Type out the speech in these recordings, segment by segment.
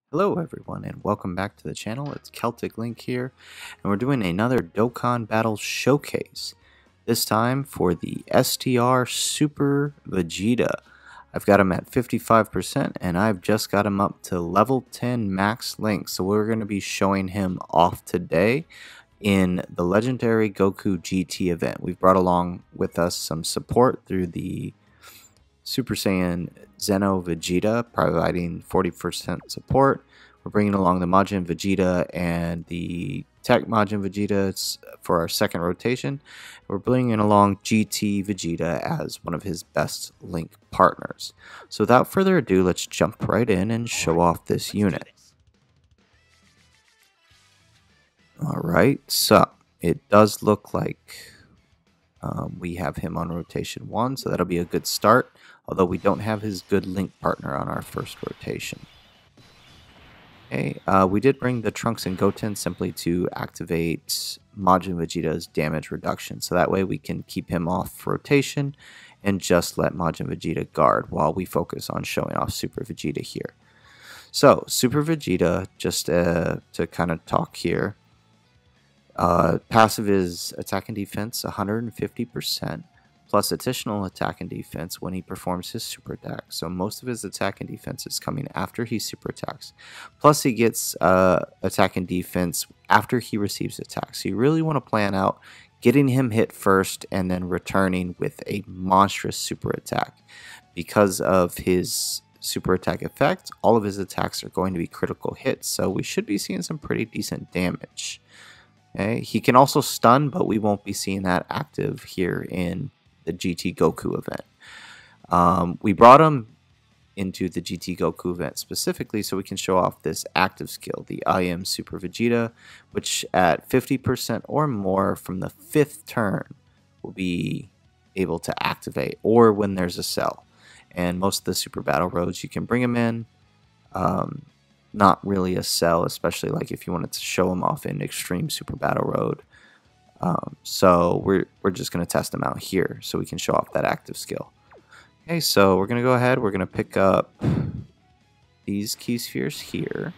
Hello everyone and welcome back to the channel. It's Celtic Link here and we're doing another Dokkan Battle Showcase. This time for the STR Super Vegeta. I've got him at 55% and I've just got him up to level 10 max link. So we're going to be showing him off today in the legendary Goku GT event. We've brought along with us some support through the Super Saiyan Zeno Vegeta, providing 40% support. We're bringing along the Majin Vegeta and the Tech Majin Vegeta for our second rotation. We're bringing along GT Vegeta as one of his best link partners. So without further ado, let's jump right in and show off this unit. Alright, so it does look like we have him on rotation 1, so that'll be a good start, although we don't have his good link partner on our first rotation. Okay, we did bring the Trunks and Goten simply to activate Majin Vegeta's damage reduction, so that way we can keep him off rotation and just let Majin Vegeta guard while we focus on showing off Super Vegeta here. So, Super Vegeta, just to kind of talk here, passive is attack and defense 150%, plus additional attack and defense when he performs his super attack. So most of his attack and defense is coming after he super attacks. Plus he gets attack and defense after he receives attack. So you really want to plan out getting him hit first and then returning with a monstrous super attack. Because of his super attack effect, all of his attacks are going to be critical hits, so we should be seeing some pretty decent damage. Okay. He can also stun, but we won't be seeing that active here in the GT Goku event. We brought him into the GT Goku event specifically so we can show off this active skill, the I Am Super Vegeta, which at 50% or more from the 5th turn will be able to activate, or when there's a cell. And most of the Super Battle Roads you can bring him in. Not really a cell, especially like if you wanted to show him off in Extreme Super Battle Road. So we're just going to test him out here so we can show off that active skill. Okay, so we're going to go ahead. We're going to pick up these key spheres here.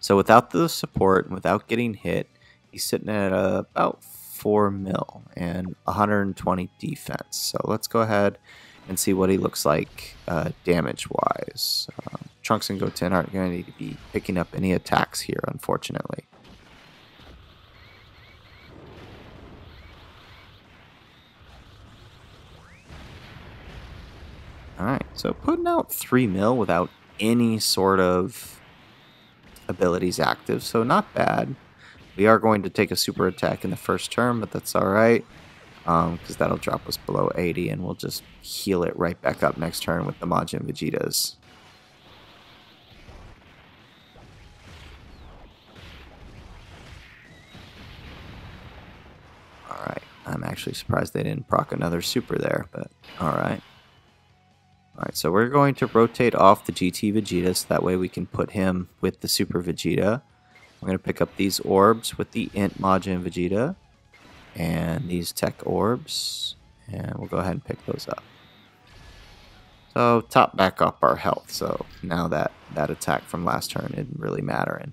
So without the support and without getting hit, he's sitting at about 4 mil and 120 defense. So let's go ahead and see what he looks like damage-wise. Trunks and Goten aren't going to be picking up any attacks here, unfortunately. Alright, so putting out 3 mil without any sort of abilities active, so not bad. We are going to take a super attack in the first turn, but that's alright, because that'll drop us below 80, and we'll just heal it right back up next turn with the Majin Vegetas. Alright, I'm actually surprised they didn't proc another super there, but alright. Alright, so we're going to rotate off the GT Vegeta so that way we can put him with the Super Vegeta. We're going to pick up these orbs with the Int Majin Vegeta and these tech orbs, and we'll go ahead and pick those up. So top back up our health, so now that attack from last turn isn't really mattering.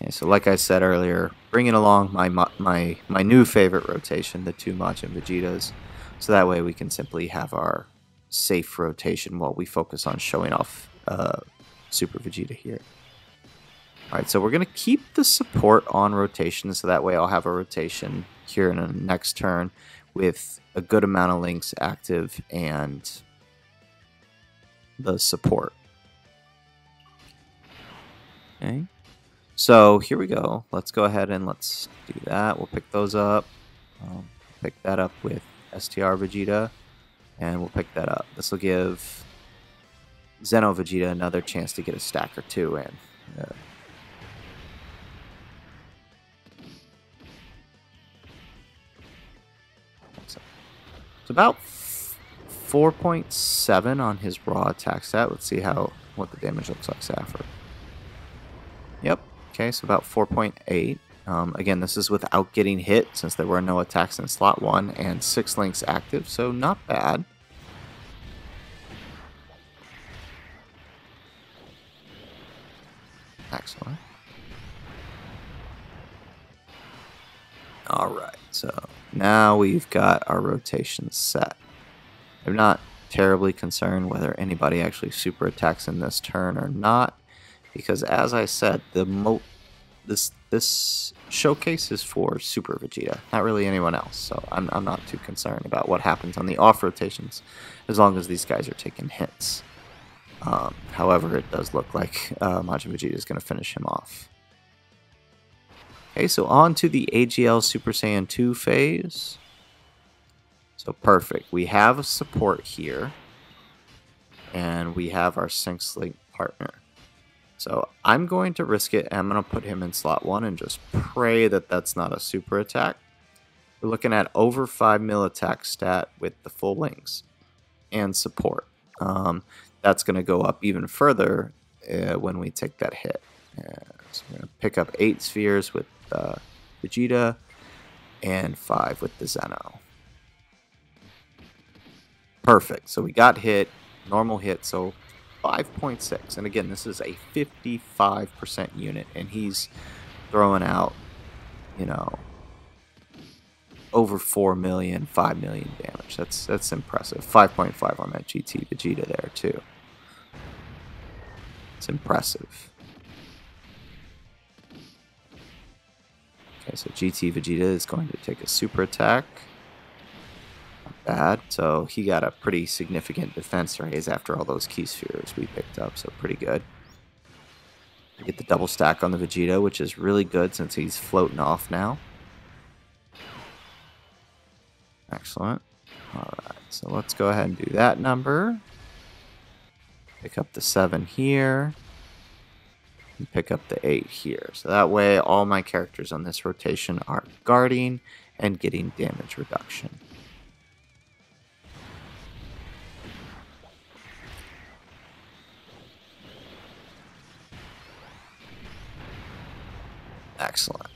Okay, so like I said earlier, bringing along my new favorite rotation, the 2 Majin Vegetas, so that way we can simply have our safe rotation while we focus on showing off Super Vegeta here. Alright, so we're going to keep the support on rotation, so that way I'll have a rotation here in the next turn with a good amount of links active and the support. Okay, so here we go. Let's go ahead and let's do that. We'll pick those up. Pick that up with STR Vegeta, and we'll pick that up. This will give Zeno Vegeta another chance to get a stack or 2 in. It's about 4.7 on his raw attack stat. Let's see what the damage looks like after. Yep. Okay, so about 4.8. Again, this is without getting hit since there were no attacks in slot 1 and 6 links active, so not bad. Excellent. Alright, so now we've got our rotations set. I'm not terribly concerned whether anybody actually super attacks in this turn or not, because as I said, this showcase is for Super Vegeta, not really anyone else, so I'm not too concerned about what happens on the off rotations, as long as these guys are taking hits. However, it does look like Majin Vegeta is going to finish him off. Okay, so on to the AGL Super Saiyan 2 phase. So perfect. We have a support here. And we have our Sync Link partner. So I'm going to risk it. I'm going to put him in slot 1 and just pray that that's not a super attack. We're looking at over 5 mil attack stat with the full links and support. That's going to go up even further when we take that hit. So we're going to pick up 8 spheres with Vegeta and 5 with the Zeno. Perfect. So we got hit, normal hit, so 5.6. And again, this is a 55% unit, and he's throwing out, you know, over 4 million, 5 million damage. That's impressive. 5.5 on that GT Vegeta there, too. It's impressive. Okay, so GT Vegeta is going to take a super attack. Not bad. So he got a pretty significant defense raise after all those key spheres we picked up, so pretty good. We get the double stack on the Vegeta, which is really good since he's floating off now. Excellent. Alright, so let's go ahead and do that number. Pick up the 7 here. And pick up the 8 here. So that way all my characters on this rotation are guarding and getting damage reduction. Excellent.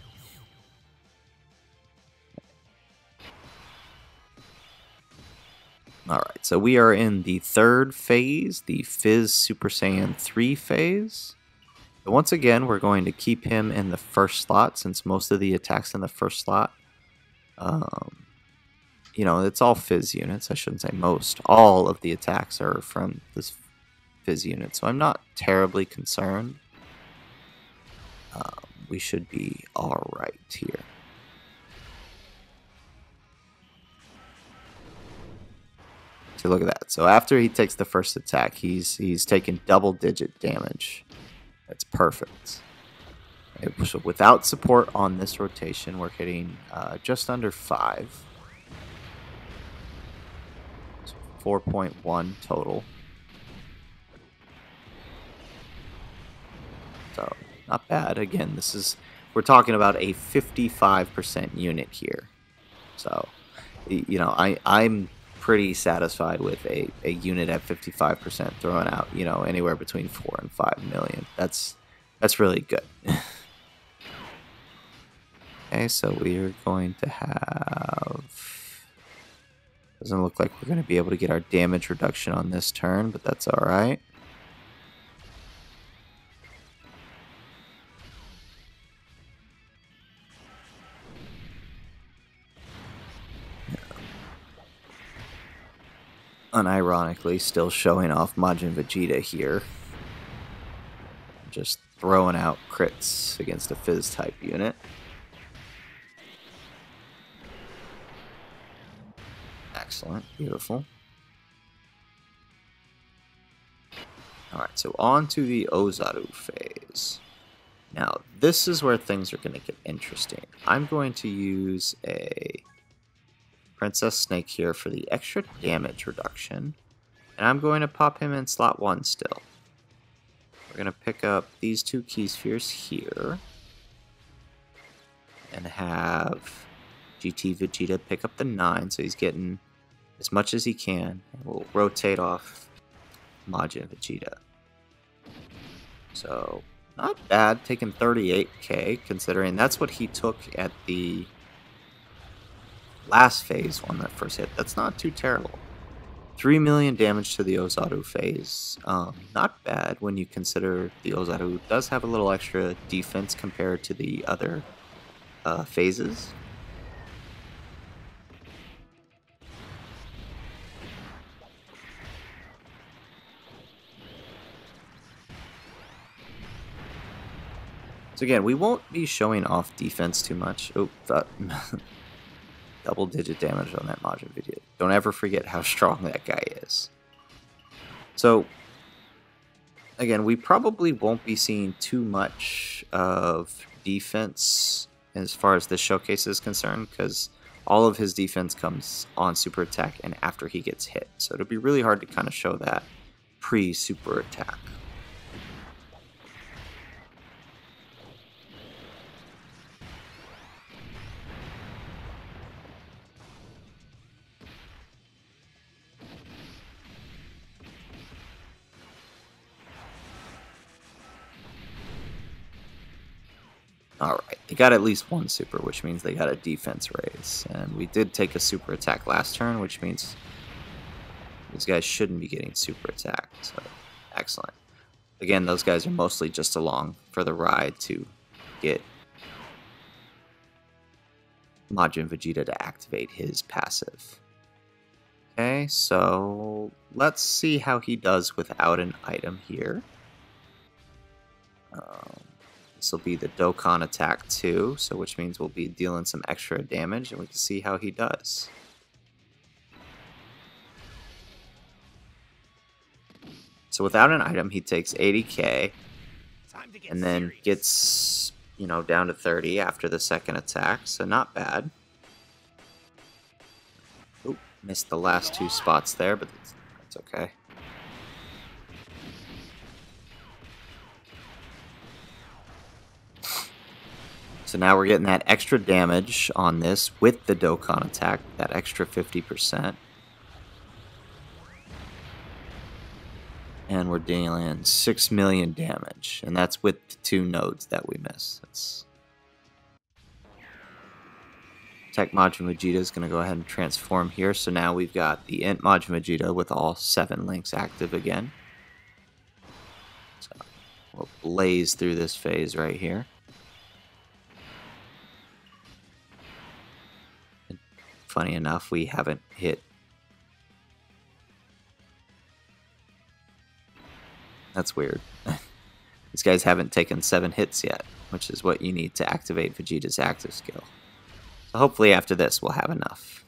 Alright, so we are in the 3rd phase, the Fizz Super Saiyan 3 phase. So once again, we're going to keep him in the first slot, since most of the attacks in the first slot, you know, it's all Fizz units. I shouldn't say most. All of the attacks are from this Fizz unit, so I'm not terribly concerned. We should be alright here. So look at that. So after he takes the first attack, he's taking double-digit damage. That's perfect. So without support on this rotation, we're hitting just under 5. So 4.1 total. So not bad. Again, we're talking about a 55% unit here. So, you know, I'm pretty satisfied with a unit at 55% throwing out, you know, anywhere between 4 and 5 million. That's really good. Okay, so we're going to have... Doesn't look like we're going to be able to get our damage reduction on this turn, but that's alright. Unironically, still showing off Majin Vegeta here. Just throwing out crits against a Fizz type unit. Excellent. Beautiful. Alright, so on to the Ozaru phase. Now, this is where things are going to get interesting. I'm going to use a Princess Snake here for the extra damage reduction. And I'm going to pop him in slot 1 still. We're going to pick up these 2 key spheres here. And have GT Vegeta pick up the 9, so he's getting as much as he can. And we'll rotate off Majin Vegeta. So, not bad, taking 38k, considering that's what he took at the last phase on that first hit. That's not too terrible. 3 million damage to the Ozaru phase. Not bad when you consider the Ozaru does have a little extra defense compared to the other phases. So again, we won't be showing off defense too much. Oh, double-digit damage on that Majin Vegeta. Don't ever forget how strong that guy is. So, again, we probably won't be seeing too much of defense as far as this showcase is concerned, because all of his defense comes on super attack and after he gets hit. So it'll be really hard to kind of show that pre-super attack. Alright, they got at least one super, which means they got a defense raise. And we did take a super attack last turn, which means these guys shouldn't be getting super attack. So, excellent. Again, those guys are mostly just along for the ride to get Majin Vegeta to activate his passive. Okay, so let's see how he does without an item here. This will be the Dokkan attack too, so which means we'll be dealing some extra damage, and we can see how he does. So without an item, he takes 80k, and then gets, you know, down to 30 after the second attack, so not bad. Oop, missed the last two spots there, but that's okay. So now we're getting that extra damage on this with the Dokkan attack, that extra 50%. And we're dealing 6 million damage, and that's with the 2 nodes that we missed. Tech Majin Vegeta is going to go ahead and transform here, so now we've got the Int Majin Vegeta with all 7 links active again. So we'll blaze through this phase right here. Funny enough, we haven't hit. That's weird. These guys haven't taken 7 hits yet, which is what you need to activate Vegeta's active skill. So hopefully after this we'll have enough.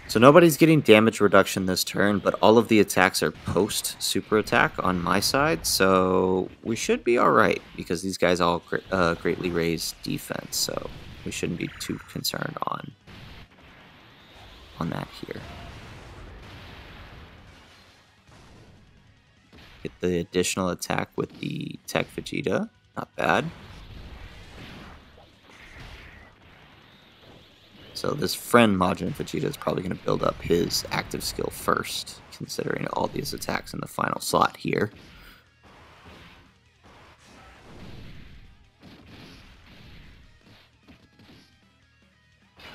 So nobody's getting damage reduction this turn, but all of the attacks are post super attack on my side, so we should be alright, because these guys all greatly raise defense, so we shouldn't be too concerned on that here. Get the additional attack with the Tech Vegeta. Not bad. So this friend Majin Vegeta is probably going to build up his active skill first, considering all these attacks in the final slot here.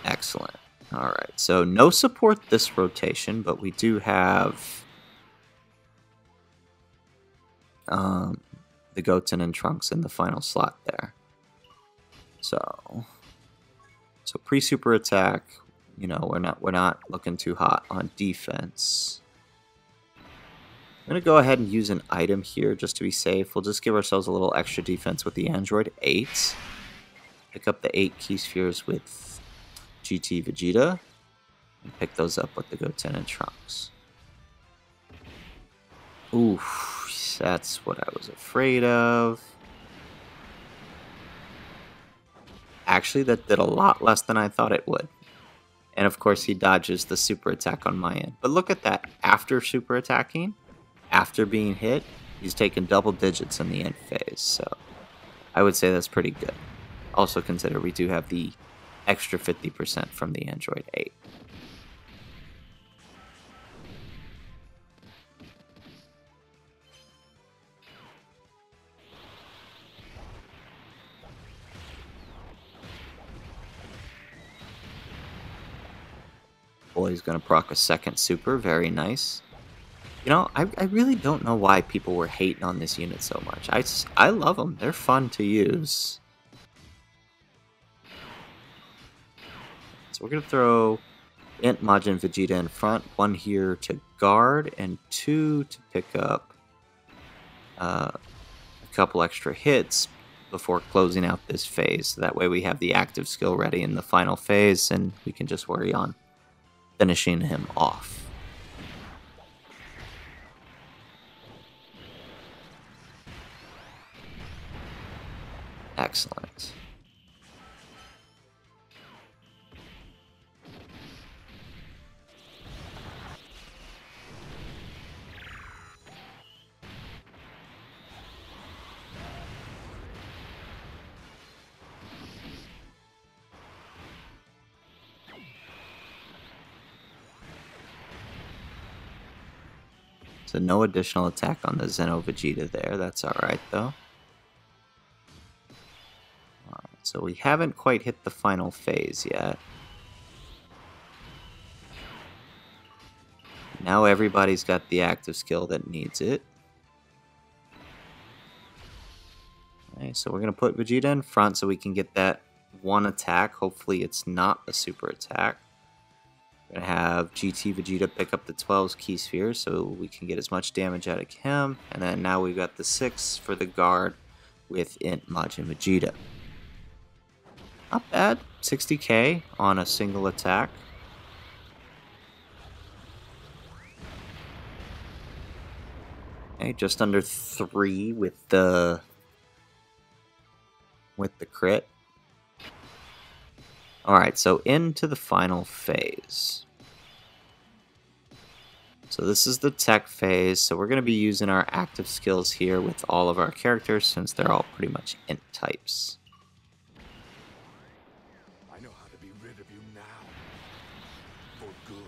Excellent. Alright, so no support this rotation, but we do have the Goten and Trunks in the final slot there. So pre-super attack, you know, we're not looking too hot on defense. I'm gonna go ahead and use an item here just to be safe. We'll just give ourselves a little extra defense with the Android 8. Pick up the 8 key spheres with GT Vegeta, and pick those up with the Goten and Trunks. Oof, that's what I was afraid of. Actually, that did a lot less than I thought it would. And of course, he dodges the super attack on my end. But look at that. After super attacking, after being hit, he's taken double digits in the end phase. So I would say that's pretty good. Also consider we do have the extra 50% from the Android 8. Boy's gonna proc a second super, very nice. You know, I really don't know why people were hating on this unit so much. I love them, they're fun to use. So we're gonna throw Int Majin Vegeta in front, 1 here to guard, and 2 to pick up a couple extra hits before closing out this phase. So that way we have the active skill ready in the final phase, and we can just worry on finishing him off. Excellent. So no additional attack on the Zeno Vegeta there. That's alright, though. Alright, so we haven't quite hit the final phase yet. Now everybody's got the active skill that needs it. Okay, so we're going to put Vegeta in front so we can get that 1 attack. Hopefully it's not a super attack. We're going to have GT Vegeta pick up the 12's Key Sphere so we can get as much damage out of him. And then now we've got the 6 for the guard with Int Majin Vegeta. Not bad. 60k on a single attack. Okay, just under 3 with the crit. Alright, so into the final phase. So this is the tech phase, so we're going to be using our active skills here with all of our characters since they're all pretty much int types. I know how to be rid of you now. For good.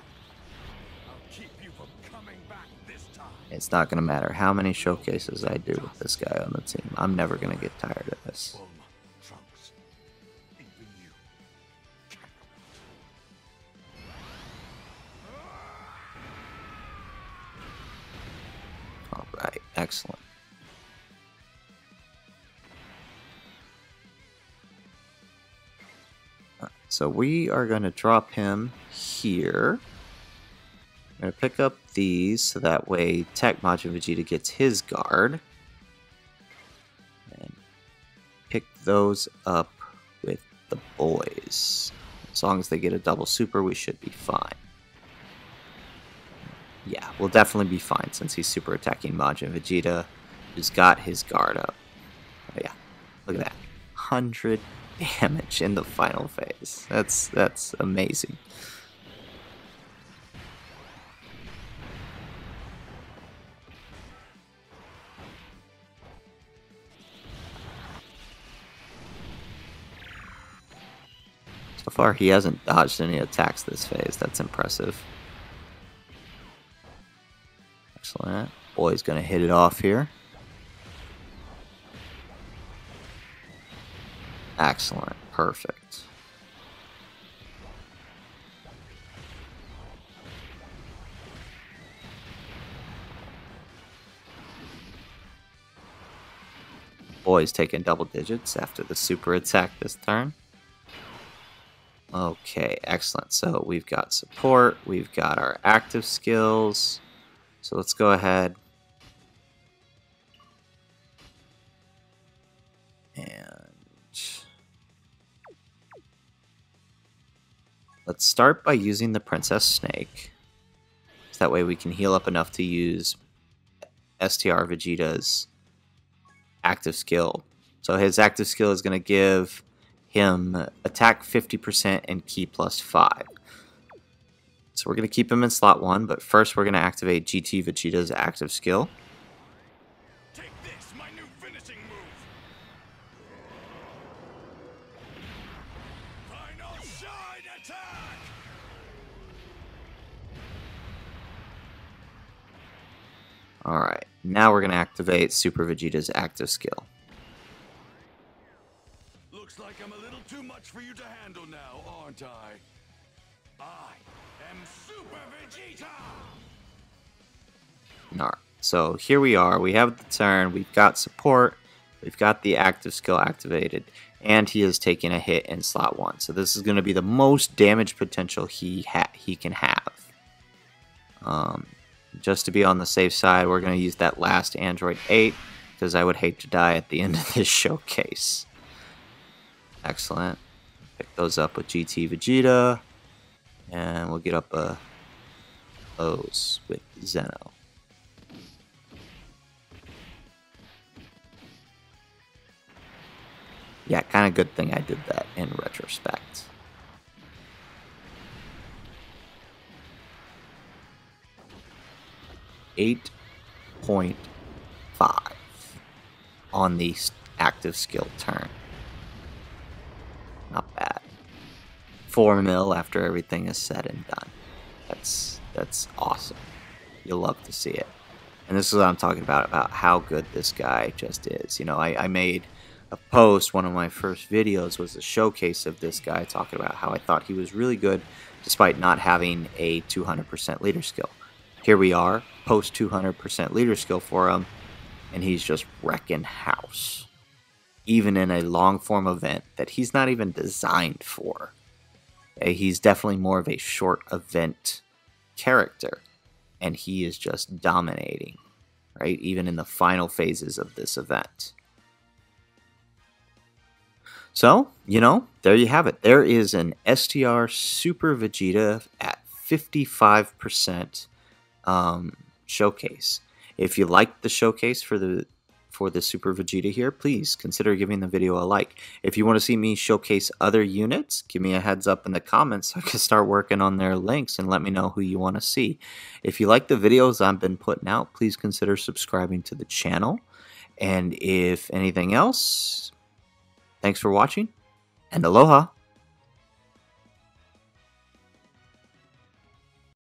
I'll keep you from coming back this time. It's not going to matter how many showcases I do with this guy on the team. I'm never going to get tired of this. Alright, excellent. So we are going to drop him here. I'm going to pick up these so that way Tech Majin Vegeta gets his guard. And pick those up with the boys. As long as they get a double super, we should be fine. Yeah, we'll definitely be fine since he's super attacking Majin Vegeta, who's got his guard up. Oh yeah, look at that. 100 damage in the final phase. That's amazing. So far, he hasn't dodged any attacks this phase. That's impressive. Excellent. Boy's gonna hit it off here. Excellent. Perfect. Boy's taking double digits after the super attack this turn. Okay, excellent. So we've got support, we've got our active skills. So let's go ahead and let's start by using the Princess Snake. So that way we can heal up enough to use STR Vegeta's active skill. So his active skill is going to give him attack 50% and ki plus 5. So we're going to keep him in slot 1, but first we're going to activate GT Vegeta's active skill. Take this, my new finishing move. Final shine attack. Alright, now we're going to activate Super Vegeta's active skill. Looks like I'm a little too much for you to handle now, aren't I? I am Super Vegeta! Alright, so here we are. We have the turn. We've got support. We've got the active skill activated. And he is taking a hit in slot 1. So this is going to be the most damage potential he can have. Just to be on the safe side, we're going to use that last Android 8. Because I would hate to die at the end of this showcase. Excellent. Pick those up with GT Vegeta. And we'll get up a O's with Zeno. Yeah, kind of good thing I did that in retrospect. .5 on the active skill turn. Not bad. 4 mil after everything is said and done. That's awesome. You'll love to see it. And this is what I'm talking about how good this guy just is. You know, I made a post, one of my first videos was a showcase of this guy talking about how I thought he was really good despite not having a 200% leader skill. Here we are, post 200% leader skill for him, and he's just wrecking house. Even in a long form event that he's not even designed for. He's definitely more of a short event character, and he is just dominating, right? Even in the final phases of this event. So, you know, there you have it. There is an STR Super Vegeta at 55% showcase. If you liked the showcase for the Super Vegeta here, please consider giving the video a like. If you want to see me showcase other units, give me a heads up in the comments so I can start working on their links and let me know who you want to see. If you like the videos I've been putting out, please consider subscribing to the channel. And if anything else, thanks for watching, and aloha!